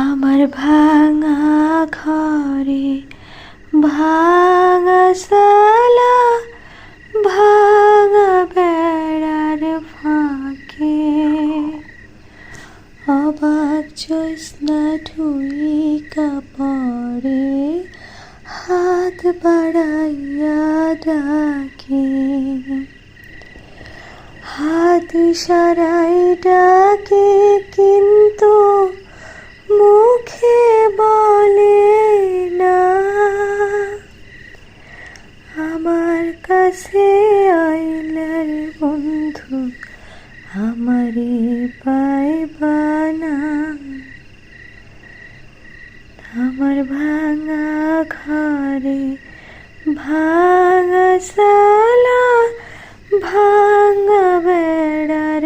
আমার ভাঙা ঘরে ভাঙা সালা, ভাঙা বেড়ার ফাঁকে অবাক জ্যোৎস্না ঢুইকা পড়ে, হাত বাড়াইয়া ডাকে, হাত ইশারায় ডাকে কিন্তু মুখে বলে না। আমার কাছে আইলার বন্ধু আমারে পাইবা না। আমার ভাঙা ঘরে ভাঙা সালা, ভাঙা বেড়ার